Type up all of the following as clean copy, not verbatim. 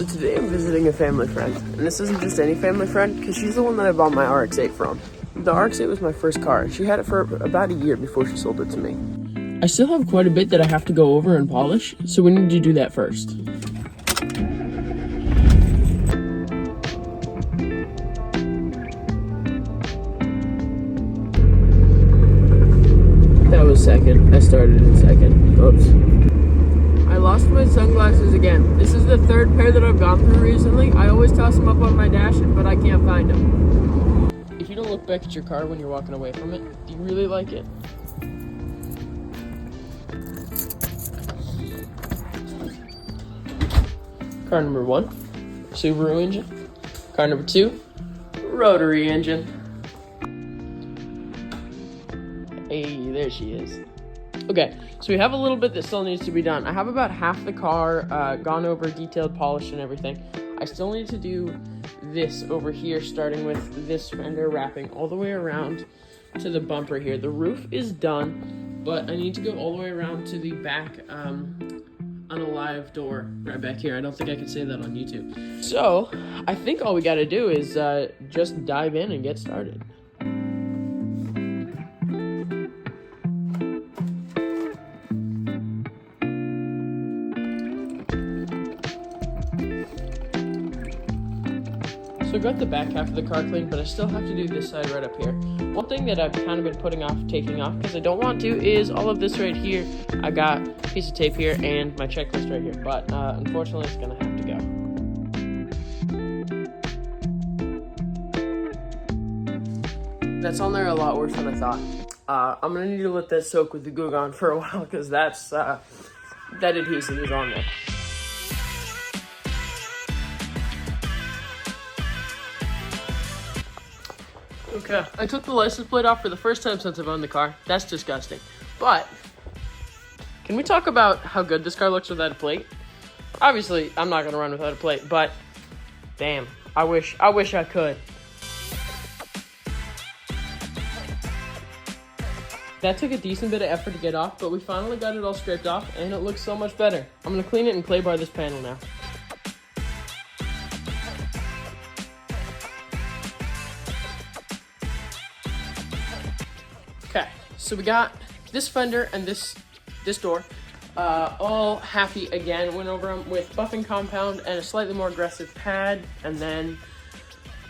So today I'm visiting a family friend, and this isn't just any family friend, because she's the one that I bought my RX-8 from. The RX-8 was my first car, and she had it for about a year before she sold it to me. I still have quite a bit that I have to go over and polish, so we need to do that first. That was second. I started in second. Oops. I lost my sunglasses again. This is the third pair that I've gone through recently. I always toss them up on my dash, but I can't find them. If you don't look back at your car when you're walking away from it, do you really like it? Car number 1, Subaru engine. Car number 2, rotary engine. Hey, there she is. Okay, so we have a little bit that still needs to be done. I have about half the car gone over, detailed, polished, and everything. I still need to do this over here, starting with this fender, wrapping all the way around to the bumper here. The roof is done, but I need to go all the way around to the back unalive door right back here. I don't think I can say that on YouTube. So, I think all we gotta do is just dive in and get started. So I got the back half of the car clean, but I still have to do this side right up here. One thing that I've kind of been putting off taking off, because I don't want to, is all of this right here. I got a piece of tape here and my checklist right here, but unfortunately it's gonna have to go. That's on there a lot worse than I thought. I'm gonna need to let that soak with the Goo Gone for a while, because that adhesive is on there. Okay, I took the license plate off for the first time since I've owned the car. That's disgusting. But, can we talk about how good this car looks without a plate? Obviously, I'm not going to run without a plate, but damn, I wish I could. That took a decent bit of effort to get off, but we finally got it all scraped off, and it looks so much better. I'm going to clean it and clay bar this panel now. Okay, so we got this fender and this door all happy again. Went over them with buffing compound and a slightly more aggressive pad, and then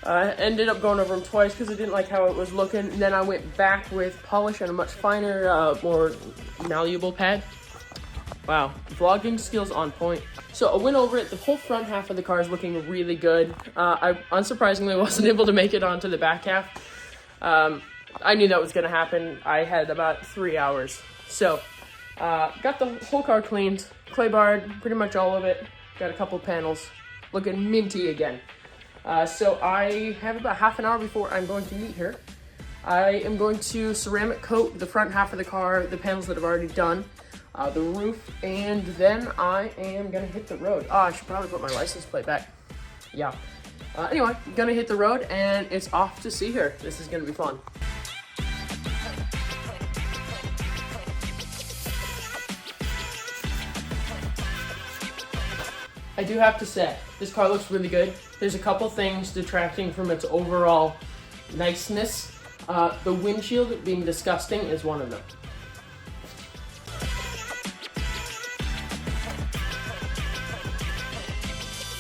ended up going over them twice because I didn't like how it was looking. And then I went back with polish and a much finer, more malleable pad. Wow, vlogging skills on point. So I went over it. The whole front half of the car is looking really good. I unsurprisingly wasn't able to make it onto the back half. I knew that was going to happen. I had about 3 hours. So, got the whole car cleaned, clay barred, pretty much all of it. Got a couple panels, looking minty again. So I have about half an hour before I'm going to meet her. I am going to ceramic coat the front half of the car, the panels that I've already done, the roof, and then I am going to hit the road. I should probably put my license plate back. Yeah. Anyway, I'm going to hit the road, and it's off to see her. This is going to be fun. I do have to say, this car looks really good. There's a couple things detracting from its overall niceness. The windshield being disgusting is one of them.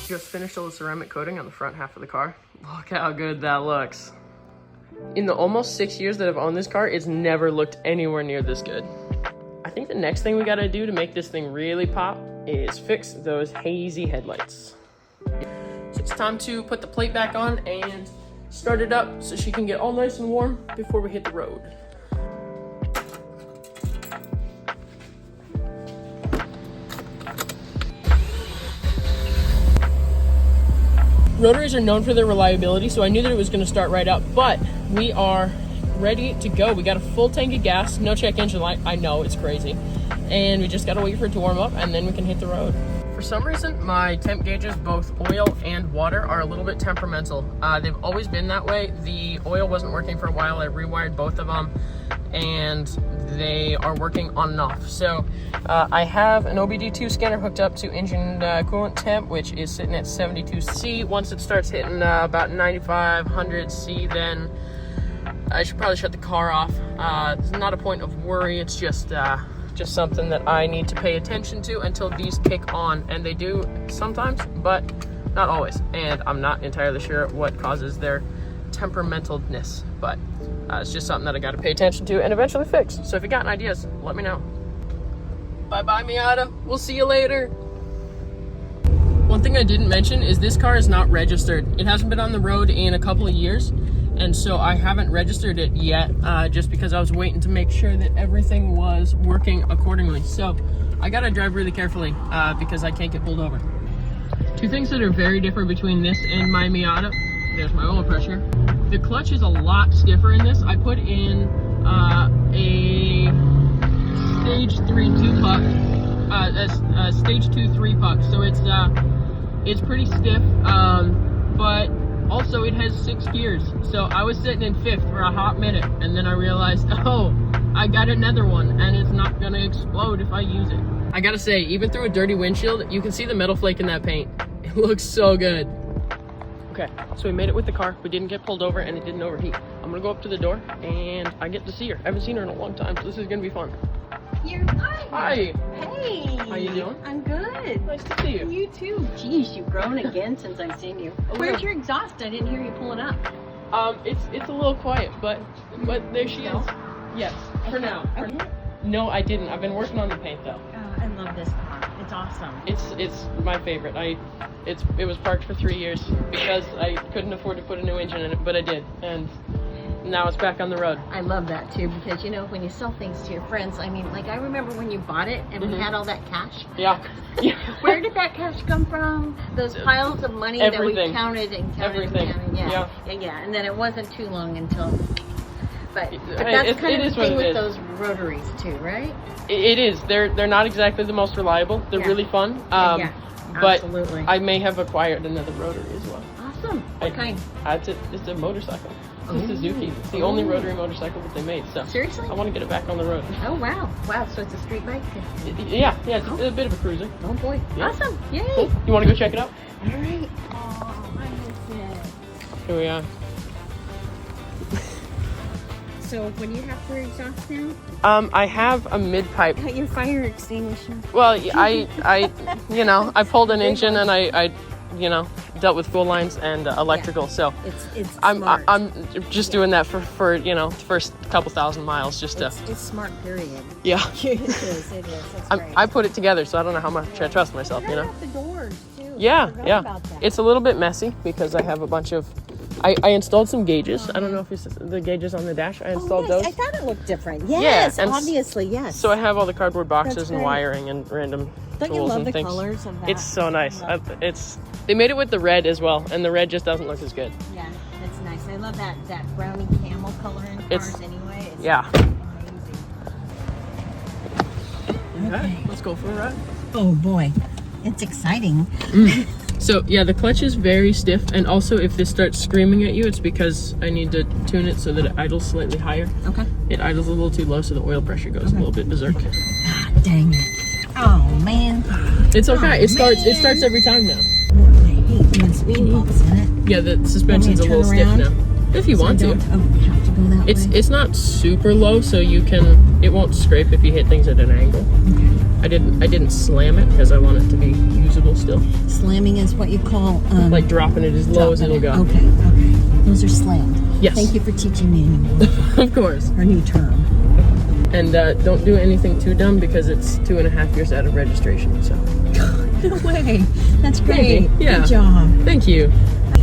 Just finished all the ceramic coating on the front half of the car. Look how good that looks. In the almost 6 years that I've owned this car, it's never looked anywhere near this good. I think the next thing we gotta do to make this thing really pop is fix those hazy headlights. So it's time to put the plate back on and start it up so she can get all nice and warm before we hit the road. Rotaries are known for their reliability, so I knew that it was going to start right up, but we are ready to go. We got a full tank of gas, no check engine light. I know, it's crazy. And we just got to wait for it to warm up, and then we can hit the road. For some reason, my temp gauges, both oil and water, are a little bit temperamental. They've always been that way. The oil wasn't working for a while. I rewired both of them, and they are working on and off. So I have an OBD2 scanner hooked up to engine coolant temp, which is sitting at 72 C. Once it starts hitting about 9500 C, then I should probably shut the car off. It's not a point of worry, it's just something that I need to pay attention to until these kick on, and they do sometimes, but not always. And I'm not entirely sure what causes their temperamentalness, but it's just something that I got to pay attention to and eventually fix. So if you got any ideas, let me know. Bye-bye, Miata. We'll see you later. One thing I didn't mention is this car is not registered. It hasn't been on the road in a couple of years, and so I haven't registered it yet, just because I was waiting to make sure that everything was working accordingly. So I gotta drive really carefully because I can't get pulled over. Two things that are very different between this and my Miata. There's my oil pressure. The clutch is a lot stiffer in this. I put in a stage 3 2-puck, a stage 2 3-puck, so it's pretty stiff, but also it has 6 gears. So I was sitting in 5th for a hot minute, and then I realized, oh, I got another one, and it's not gonna explode if I use it. I gotta say, even through a dirty windshield, you can see the metal flake in that paint. It looks so good. Okay, so we made it with the car. We didn't get pulled over, and it didn't overheat. I'm gonna go up to the door, and I get to see her. I haven't seen her in a long time, so this is gonna be fun. Hi. Hey. How you doing? I'm good. Nice to see you. You too. Geez, you've grown again since I've seen you. Where's your exhaust? I didn't hear you pulling up. It's a little quiet, but there she is. Yes, for now. No, I didn't. I've been working on the paint though. Oh, I love this car. It's awesome. It's my favorite. It was parked for 3 years because I couldn't afford to put a new engine in it, but I did, and now it's back on the road. I love that too, because you know, when you sell things to your friends, I mean, like I remember when you bought it and we had all that cash. Yeah. Where did that cash come from? Those piles of money Everything. that we counted and counted Everything. and counted. Yeah. And then it wasn't too long until. But that's it kind of is the what thing it with is. those rotaries too, right? It is. They're not exactly the most reliable. They're really fun. But absolutely. I may have acquired another rotary as well. Awesome. What kind? It's a motorcycle. It's a Suzuki. It's the only rotary motorcycle that they made. So seriously? I want to get it back on the road. Oh wow. Wow, so it's a street bike? Yeah, it's a bit of a cruiser. Oh boy. Yeah. Awesome. Yay. Cool. You want to go check it out? All right. Oh, I miss it. Here we are. So what do you have for exhaust now? I have a mid-pipe. Got your fire extinguisher. Well, I pulled an engine and I dealt with fuel lines and electrical. So it's I'm smart. I'm just doing that for the first couple thousand miles just to. It's smart, period. Yeah. It is. That's great. I put it together, so I don't know how much I trust myself. Forgot about the doors too. Yeah. About that. It's a little bit messy because I have a bunch of. I installed some gauges. I don't know if it's the gauges on the dash. I installed those. I thought it looked different. Yes, and obviously, yes. So I have all the cardboard boxes That's and great. wiring and random Don't you tools love and the things. colors of that? It's so nice. They made it with the red as well, and the red just doesn't look as good. Yeah, it's nice. I love that brownie camel color in cars anyway. It's amazing. Okay, let's go for a ride. Oh boy, it's exciting. So yeah, the clutch is very stiff, and also if this starts screaming at you, it's because I need to tune it so that it idles slightly higher. Okay. It idles a little too low, so the oil pressure goes a little bit berserk. Ah, dang it. Oh man. It's okay. Oh, it starts every time now. I hate when speed bumps in it. Yeah, the suspension's a little stiff now. If you want to. Have to go that way. It's not super low, so it won't scrape if you hit things at an angle. Okay. I didn't slam it because I want it to be usable still. Slamming is what you call Like dropping it as low as it'll go. Okay. Those are slammed. Yes. Thank you for teaching me a new Of course. our new term. And don't do anything too dumb because it's 2.5 years out of registration. So. No way. That's great. Maybe. Yeah. Good job. Thank you.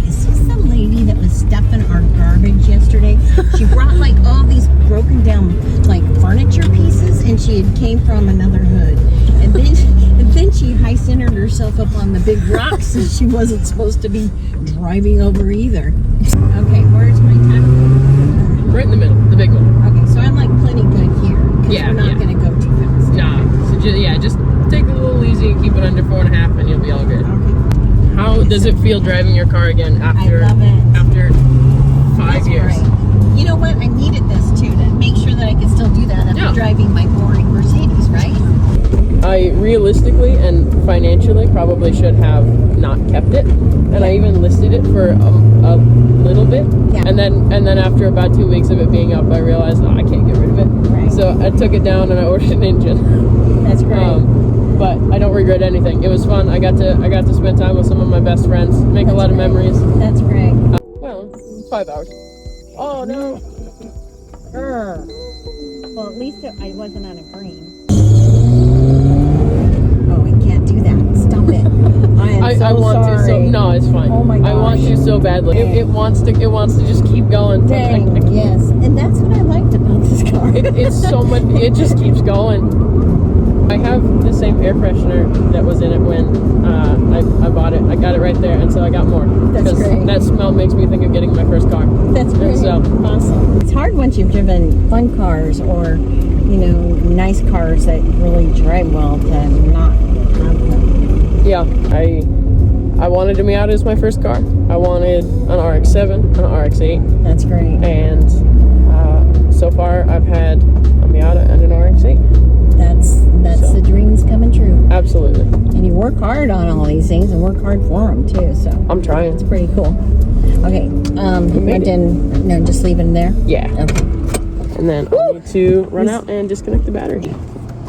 Is this the lady that was stuffing our garbage yesterday? She brought like all these broken down like furniture pieces, and she had came from another hood. And then she high-centered herself up on the big rocks that she wasn't supposed to be driving over either. Okay, where's my time? Right in the middle, the big one. Okay, so I'm like plenty good here. Yeah, we're not going to go too fast. Nah. So just take it a little easy and keep it under 4.5, and you'll be all good. Okay. How does it feel driving your car again after I love it. after 5 It's years? great. you know what? I needed this too to make sure that I could still do that after driving my boring Mercedes, right? I realistically and financially probably should have not kept it, and I even listed it for a little bit. Yeah. And then after about 2 weeks of it being up, I realized I can't get rid of it. Right. So I took it down and I ordered an engine. That's great. But I don't regret anything. It was fun. I got to spend time with some of my best friends, make a lot of memories. That's great. Well, 5 hours. Oh no. Well, at least I wasn't on a green. Oh, I can't do that. Stop it. I want sorry. to. So no, it's fine. Oh my gosh. I want to so badly. It wants to just keep going. Dang. Yes, and that's what I liked about this car. It's so much. It just keeps going. I have the same air freshener that was in it when I bought it. I got it right there, and so I got more. That's great. That smell makes me think of getting my first car. That's great. And so, awesome. It's hard once you've driven fun cars or, nice cars that really drive well to not have them. Yeah, I wanted a Miata as my first car. I wanted an RX-7, an RX-8. That's great. And so far, I've had a Miata and an RX-8. That's the dreams coming true. Absolutely. And you work hard on all these things and work hard for them too. So I'm trying. It's pretty cool. Okay. No, just leave it there. Yeah. Okay. And then I need to run out and disconnect the battery.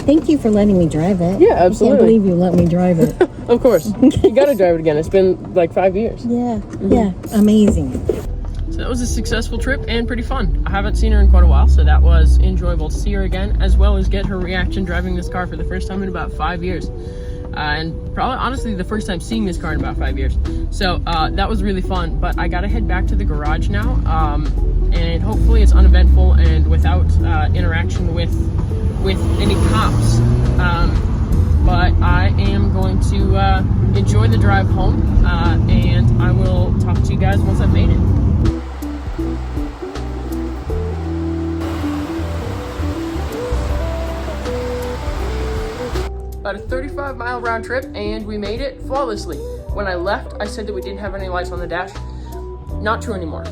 Thank you for letting me drive it. Yeah, absolutely. I can't believe you let me drive it. Of course. You gotta drive it again. It's been like 5 years. Yeah. Yeah. Amazing. So that was a successful trip and pretty fun. I haven't seen her in quite a while, so that was enjoyable to see her again, as well as get her reaction driving this car for the first time in about 5 years. And probably, honestly, the first time seeing this car in about 5 years. So that was really fun, but I gotta head back to the garage now, and hopefully it's uneventful and without interaction with any cops. But I am going to enjoy the drive home, and I will talk to you guys once I've made it. About a 35-mile round trip, and we made it flawlessly. When I left, I said that we didn't have any lights on the dash. Not true anymore.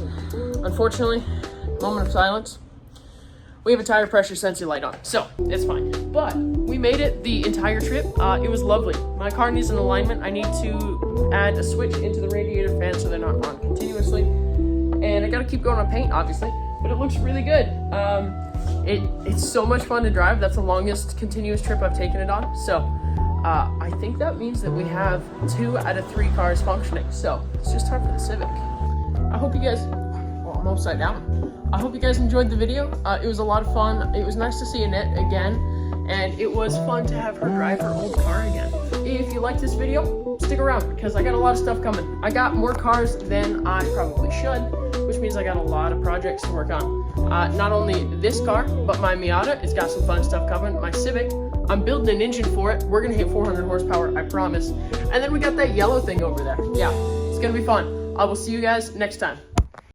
Unfortunately, moment of silence. We have a tire pressure sensor light on, so it's fine. But we made it the entire trip. It was lovely. My car needs an alignment. I need to add a switch into the radiator fan so they're not on continuously. And I gotta keep going on paint, obviously, but it looks really good. It's so much fun to drive. That's the longest continuous trip I've taken it on. So I think that means that we have 2 out of 3 cars functioning. So it's just time for the Civic. I hope you guys, I'm upside down. I hope you guys enjoyed the video. It was a lot of fun. It was nice to see Annette again, and it was fun to have her drive her old car again. If you like this video, stick around because I got a lot of stuff coming. I got more cars than I probably should, which means I got a lot of projects to work on. Not only this car, but my Miata, it's got some fun stuff coming. My Civic, I'm building an engine for it. We're gonna hit 400 horsepower, I promise. And then we got that yellow thing over there. Yeah, it's gonna be fun. I will see you guys next time.